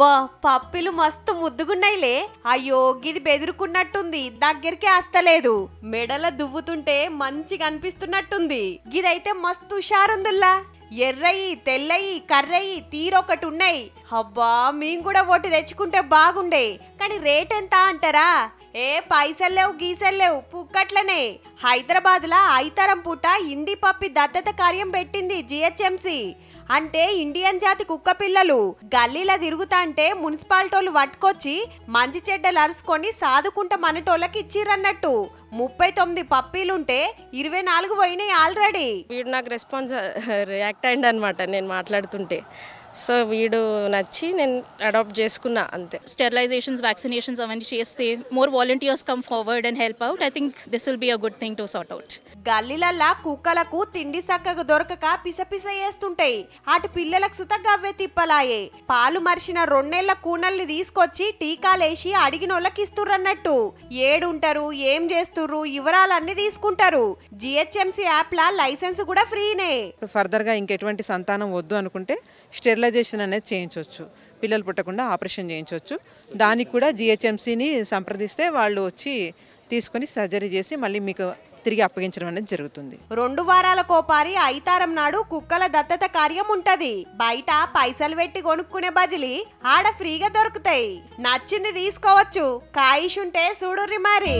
అబ్బా పప్పిలు మస్తు ముద్దుగున్నాయిలే. అయ్యో గిది బెదురుకున్నట్టుంది, దగ్గరికి వస్తలేదు. మెడల దువ్వుతుంటే మంచిగా అనిపిస్తున్నట్టుంది. గిదైతే మస్తు హుషారుందుల్లా. ఎర్రయి తెల్లయి కర్రయి తీరొకటి ఉన్నాయి. అబ్బా మేము కూడా ఒకటి తెచ్చుకుంటే బాగుండే, కానీ రేట్ ఎంత అంటారా? ఏ పైసలు లేవు గీసలు లేవు, పుక్కట్లనే. హైదరాబాద్ లా ఐతరం పూట ఇండి పప్పి దత్తత కార్యం పెట్టింది జిహెచ్ఎంసి. అంటే ఇండియన్ జాతి కుక్క పిల్లలు గల్లీలా తిరుగుతా అంటే మున్సిపాలిటోళ్ళు పట్టుకొచ్చి మంచి చెడ్డలు అరుసుకొని సాదుకుంటా మనటోళ్ళకి ఇచ్చిరన్నట్టు. 39 పప్పీలుంటే 24 పోయినాయి ఆల్రెడీ. వీడు నాకు రెస్పాన్స్ రియాక్ట్ అయ్యింది అనమాట నేను మాట్లాడుతుంటే. సో వీడు నచ్చి నేను అడాప్ట్ చేసుకున్నా అంతే. స్టెరిలైజేషన్స్, వ్యాక్సినేషన్స్ అవన్నీ చేస్తే more volunteers come forward and help out. I think this will be a good thing to sort out. గల్లీలల్లా కుక్కలకు తిండి సక్కగా దొరకక పిసపిస చేస్తుంటాయి. అటు పిల్లలకు సుత గవ్వే తిప్పలాయే. పాలు మరిచిన 2 నెలల కూనల్ని తీసుకొచ్చి టీకాలేసి అడిగినోళ్ళకి ఇస్తుర్రన్నట్టు. ఏడుంటారు, ఏం చేస్తుర్రు, వివరాలన్నీ తీసుకుంటారు. జిహెచ్ఎంసి యాప్ లా లైసెన్స్ కూడా ఫ్రీనే. ఫర్దర్ గా ఇంకెటువంటి సంతానం వద్దు అనుకుంటే స్టెరిలైజేషన్ అనేది చేయించవచ్చు. పిల్లలు పుట్టకుండా ఆపరేషన్ చేయించవచ్చు. దానికి కూడా జిహెచ్ఎంసిని సంప్రదిస్తే వాళ్ళు వచ్చి తీసుకొని సర్జరీ చేసి మళ్ళీ మీకు తిరిగి అప్పగించడం అనేది జరుగుతుంది. 2 వారాలకోపారి ఐతారం నాడు కుక్కల దత్తత కార్యం ఉంటది. బయట పైసలు పెట్టి కొనుక్కునే బదిలి ఆడ ఫ్రీగా దొరుకుతాయి. నచ్చింది తీసుకోవచ్చు. కాయిష్ ఉంటే చూడుర్రి మరి.